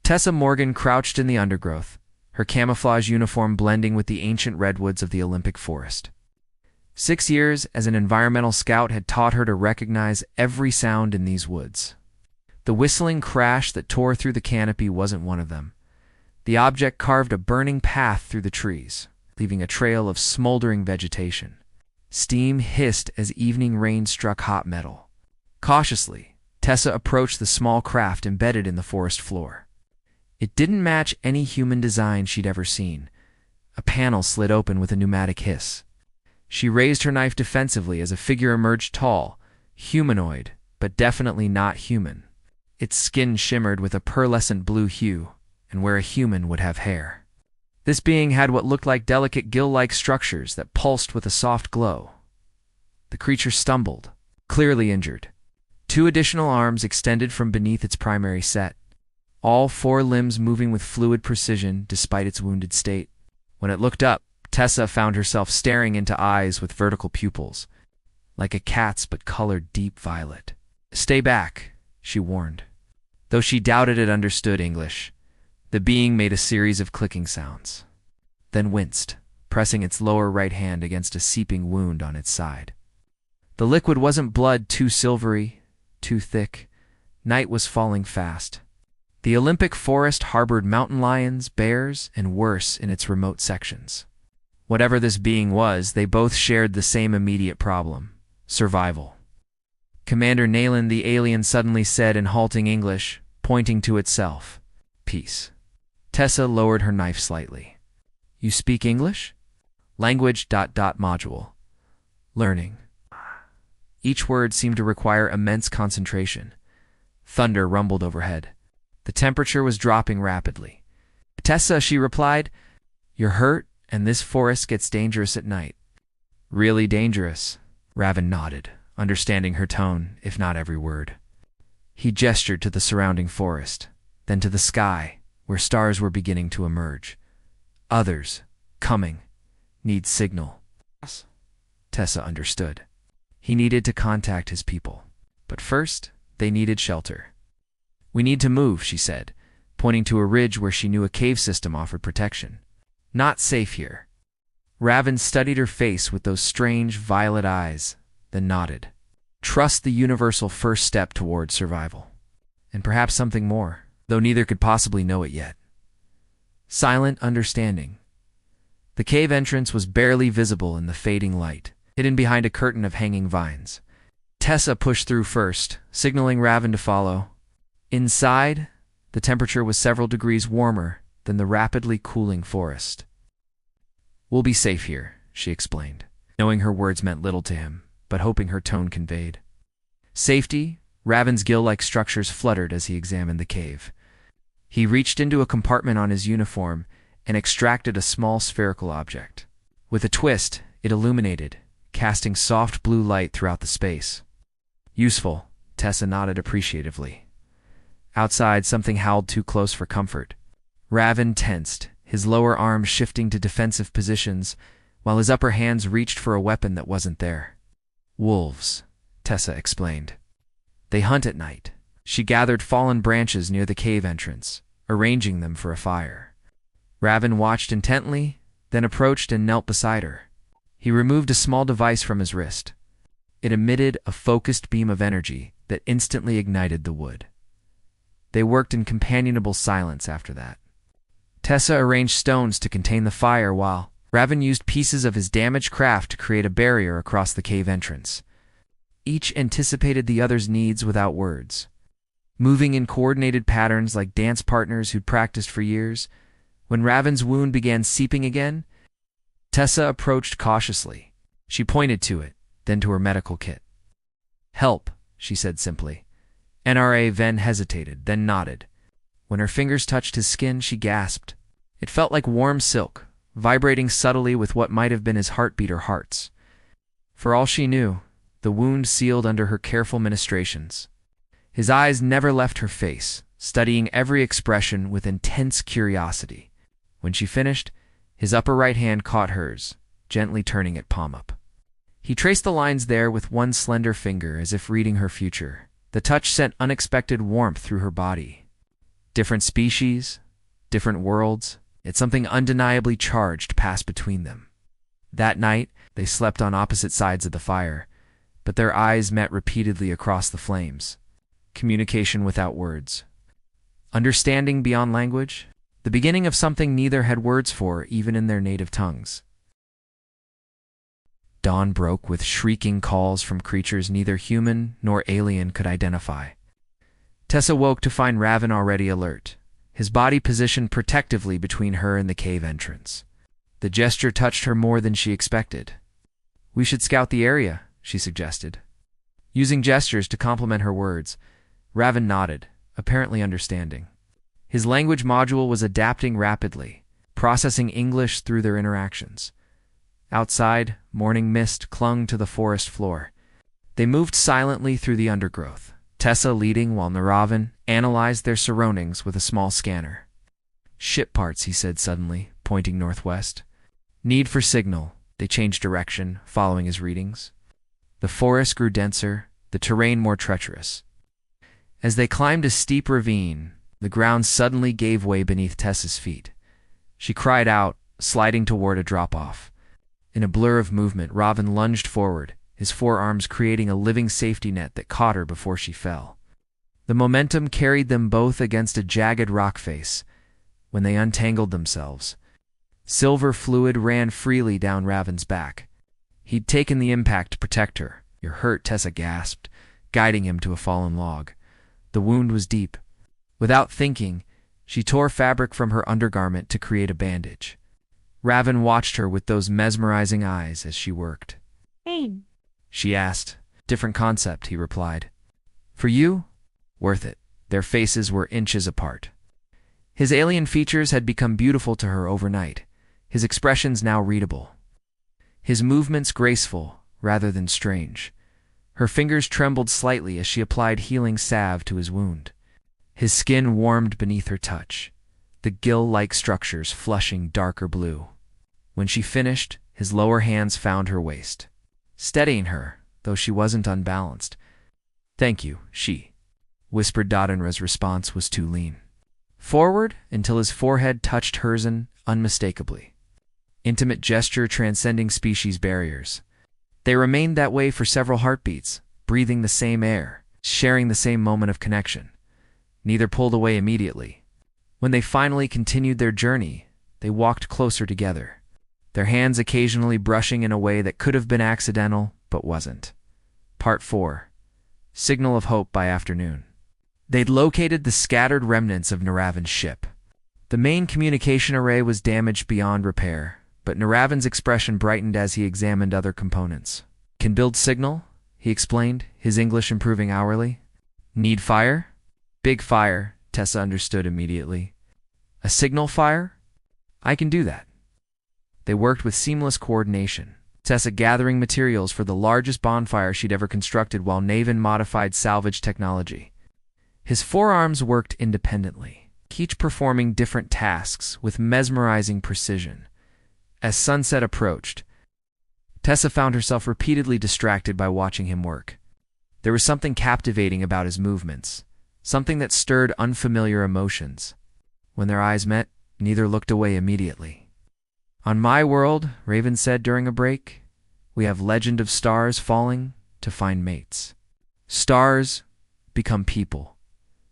Tessa Morgan crouched in the undergrowth, her camouflage uniform blending with the ancient redwoods of the Olympic forest. 6 years as an environmental scout had taught her to recognize every sound in these woods. The whistling crash that tore through the canopy wasn't one of them. The object carved a burning path through the trees, leaving a trail of smoldering vegetation. Steam hissed as evening rain struck hot metal. Cautiously, Tessa approached the small craft embedded in the forest floor. It didn't match any human design she'd ever seen. A panel slid open with a pneumatic hiss. She raised her knife defensively as a figure emerged, tall, humanoid, but definitely not human. Its skin shimmered with a pearlescent blue hue, and where a human would have hair. This being had what looked like delicate gill-like structures that pulsed with a soft glow. The creature stumbled, clearly injured. 2 additional arms extended from beneath its primary set, all 4 limbs moving with fluid precision despite its wounded state. When it looked up, Tessa found herself staring into eyes with vertical pupils, like a cat's but colored deep violet. "Stay back," she warned. Though she doubted it understood English, the being made a series of clicking sounds, then winced, pressing its lower right hand against a seeping wound on its side. The liquid wasn't blood, too silvery, too thick. Night was falling fast. The Olympic forest harbored mountain lions, bears, and worse in its remote sections. Whatever this being was, they both shared the same immediate problem: survival. Commander Nayland the alien suddenly said in halting English, pointing to itself, "Peace." Tessa lowered her knife slightly. "You speak English?" Language ... module. Learning. Each word seemed to require immense concentration. Thunder rumbled overhead. The temperature was dropping rapidly. "Tessa," she replied, "you're hurt, and this forest gets dangerous at night." "Really dangerous?" Raven nodded, understanding her tone, if not every word. He gestured to the surrounding forest, then to the sky, where stars were beginning to emerge. "Others, coming, need signal." Tessa understood. He needed to contact his people. But first, they needed shelter. "We need to move," she said, pointing to a ridge where she knew a cave system offered protection. "Not safe here." Raven studied her face with those strange violet eyes, then nodded. Trust the universal first step toward survival. And perhaps something more, though neither could possibly know it yet. Silent understanding. The cave entrance was barely visible in the fading light, hidden behind a curtain of hanging vines. Tessa pushed through first, signaling Raven to follow. Inside, the temperature was several degrees warmer than the rapidly cooling forest. "We'll be safe here," she explained, knowing her words meant little to him, but hoping her tone conveyed. Safety. Raven's gill-like structures fluttered as he examined the cave. He reached into a compartment on his uniform and extracted a small spherical object. With a twist, it illuminated, casting soft blue light throughout the space. "Useful," Tessa nodded appreciatively. Outside, something howled too close for comfort. Raven tensed, his lower arms shifting to defensive positions, while his upper hands reached for a weapon that wasn't there. "Wolves," Tessa explained. "They hunt at night." She gathered fallen branches near the cave entrance, arranging them for a fire. Raven watched intently, then approached and knelt beside her. He removed a small device from his wrist. It emitted a focused beam of energy that instantly ignited the wood. They worked in companionable silence after that. Tessa arranged stones to contain the fire while Raven used pieces of his damaged craft to create a barrier across the cave entrance. Each anticipated the other's needs without words. Moving in coordinated patterns like dance partners who'd practiced for years, when Raven's wound began seeping again, Tessa approached cautiously. She pointed to it, then to her medical kit. "Help," she said simply. NRA then hesitated, then nodded. When her fingers touched his skin, she gasped. It felt like warm silk, vibrating subtly with what might have been his heartbeat or hearts. For all she knew, the wound sealed under her careful ministrations. His eyes never left her face, studying every expression with intense curiosity. When she finished, his upper right hand caught hers, gently turning it palm up. He traced the lines there with one slender finger as if reading her future. The touch sent unexpected warmth through her body. Different species, different worlds, yet something undeniably charged passed between them. That night, they slept on opposite sides of the fire, but their eyes met repeatedly across the flames. Communication without words. Understanding beyond language, the beginning of something neither had words for, even in their native tongues. Dawn broke with shrieking calls from creatures neither human nor alien could identify. Tessa woke to find Raven already alert, his body positioned protectively between her and the cave entrance. The gesture touched her more than she expected. "We should scout the area," she suggested. Using gestures to complement her words, Raven nodded, apparently understanding. His language module was adapting rapidly, processing English through their interactions. Outside, morning mist clung to the forest floor. They moved silently through the undergrowth, Tessa leading while Naravan analyzed their surroundings with a small scanner. "Ship parts," he said suddenly, pointing northwest. "Need for signal." They changed direction, following his readings. The forest grew denser, the terrain more treacherous. As they climbed a steep ravine, the ground suddenly gave way beneath Tessa's feet. She cried out, sliding toward a drop-off. In a blur of movement, Raven lunged forward, his forearms creating a living safety net that caught her before she fell. The momentum carried them both against a jagged rock face. When they untangled themselves, silver fluid ran freely down Raven's back. He'd taken the impact to protect her. "You're hurt," Tessa gasped, guiding him to a fallen log. The wound was deep. Without thinking, she tore fabric from her undergarment to create a bandage. Raven watched her with those mesmerizing eyes as she worked. "Pain?" she asked. "Different concept," he replied. "For you? Worth it." Their faces were inches apart. His alien features had become beautiful to her overnight, his expressions now readable. His movements graceful, rather than strange. Her fingers trembled slightly as she applied healing salve to his wound. His skin warmed beneath her touch, the gill-like structures flushing darker blue. When she finished, his lower hands found her waist, steadying her, though she wasn't unbalanced. "Thank you," she whispered. Dadanra's response was too lean. Forward until his forehead touched hers unmistakably. Intimate gesture transcending species barriers. They remained that way for several heartbeats, breathing the same air, sharing the same moment of connection. Neither pulled away immediately. When they finally continued their journey, they walked closer together, their hands occasionally brushing in a way that could have been accidental, but wasn't. Part 4. Signal of Hope by afternoon. They'd located the scattered remnants of Naravan's ship. The main communication array was damaged beyond repair, but Naravan's expression brightened as he examined other components. "Can build signal," he explained, his English improving hourly. "Need fire?" "Big fire," Tessa understood immediately. "A signal fire? I can do that." They worked with seamless coordination, Tessa gathering materials for the largest bonfire she'd ever constructed while Navin modified salvage technology. His forearms worked independently, each performing different tasks with mesmerizing precision. As sunset approached, Tessa found herself repeatedly distracted by watching him work. There was something captivating about his movements, something that stirred unfamiliar emotions. When their eyes met, neither looked away immediately. "On my world," Raven said during a break, "we have legend of stars falling to find mates. Stars become people,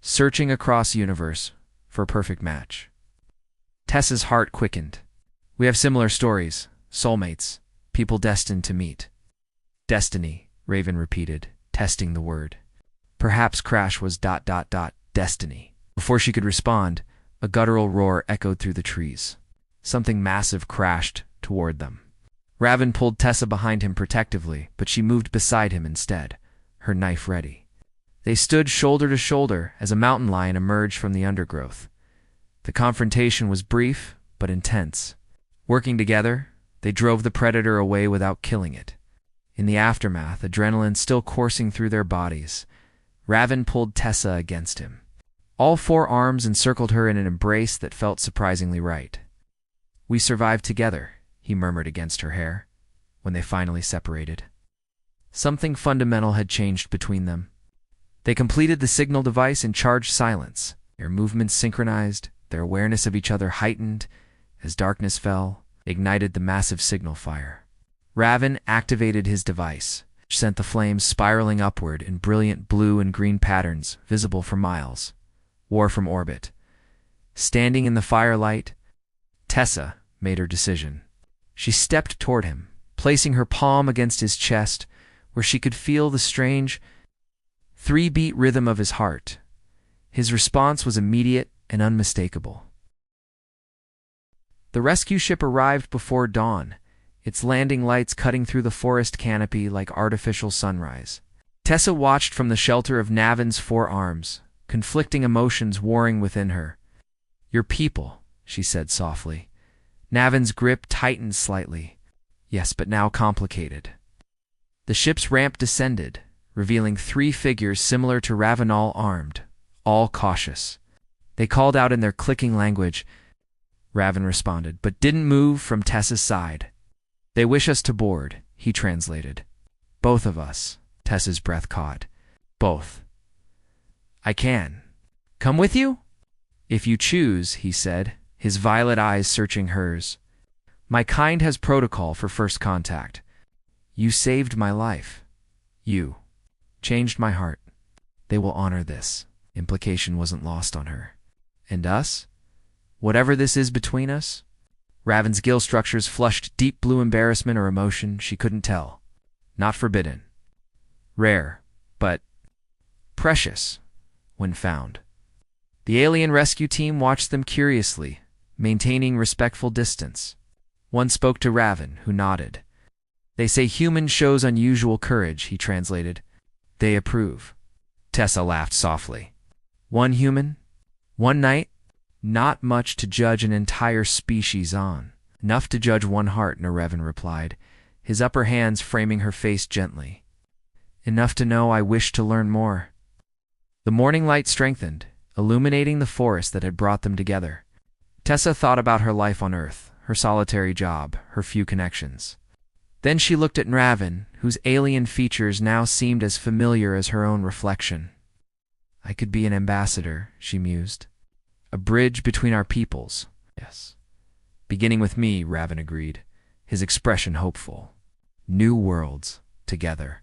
searching across universe for a perfect match." Tessa's heart quickened. "We have similar stories, soulmates, people destined to meet." "Destiny," Raven repeated, testing the word. Perhaps Crash was ... destiny. Before she could respond, a guttural roar echoed through the trees. Something massive crashed toward them. Raven pulled Tessa behind him protectively, but she moved beside him instead, her knife ready. They stood shoulder to shoulder as a mountain lion emerged from the undergrowth. The confrontation was brief, but intense. Working together, they drove the predator away without killing it. In the aftermath, adrenaline still coursing through their bodies, Raven pulled Tessa against him. All four arms encircled her in an embrace that felt surprisingly right. "We survived together," he murmured against her hair, when they finally separated. Something fundamental had changed between them. They completed the signal device in charged silence, Their movements synchronized, their awareness of each other heightened as darkness fell, ignited the massive signal fire. Raven activated his device, which sent the flames spiraling upward in brilliant blue and green patterns visible for miles. War from orbit. Standing in the firelight, Tessa made her decision. She stepped toward him, placing her palm against his chest, where she could feel the strange three-beat rhythm of his heart. His response was immediate and unmistakable. The rescue ship arrived before dawn, its landing lights cutting through the forest canopy like artificial sunrise. Tessa watched from the shelter of Navin's 4 arms, conflicting emotions warring within her. "Your people," she said softly. Navin's grip tightened slightly. Yes, but now complicated. The ship's ramp descended, revealing 3 figures similar to Ravenal armed, all cautious. They called out in their clicking language. Raven responded, but didn't move from Tessa's side. "They wish us to board," he translated. "Both of us," Tessa's breath caught. "Both." "I can. Come with you?" "If you choose," he said, his violet eyes searching hers. "My kind has protocol for first contact. You saved my life. You changed my heart. They will honor this." Implication wasn't lost on her. "And us? Whatever this is between us?" Raven's gill structures flushed deep blue embarrassment or emotion, she couldn't tell. "Not forbidden. Rare, but precious, when found." The alien rescue team watched them curiously, maintaining respectful distance. One spoke to Raven, who nodded. "They say human shows unusual courage," he translated. "They approve." Tessa laughed softly. "One human? One night? Not much to judge an entire species on." "Enough to judge one heart," Raven replied, his upper hands framing her face gently. "Enough to know I wish to learn more." The morning light strengthened, illuminating the forest that had brought them together. Tessa thought about her life on Earth, her solitary job, her few connections. Then she looked at Raven, whose alien features now seemed as familiar as her own reflection. "I could be an ambassador," she mused. "A bridge between our peoples." "Yes." "Beginning with me," Raven agreed, his expression hopeful. "New worlds, together."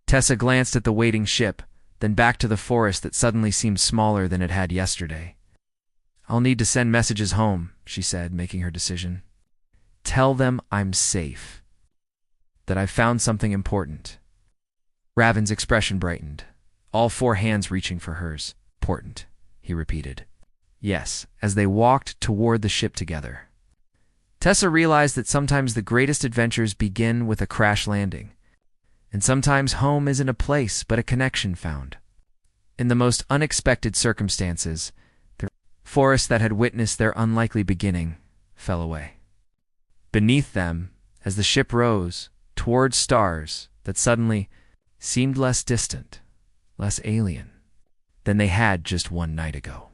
Tessa glanced at the waiting ship, then back to the forest that suddenly seemed smaller than it had yesterday. "I'll need to send messages home," she said, making her decision. "Tell them I'm safe. That I've found something important." Raven's expression brightened, all 4 hands reaching for hers. "Important," he repeated. "Yes," as they walked toward the ship together. Tessa realized that sometimes the greatest adventures begin with a crash landing, and sometimes home isn't a place but a connection found. In the most unexpected circumstances, the forest that had witnessed their unlikely beginning fell away. Beneath them, as the ship rose, toward stars that suddenly seemed less distant, less alien than they had just one night ago.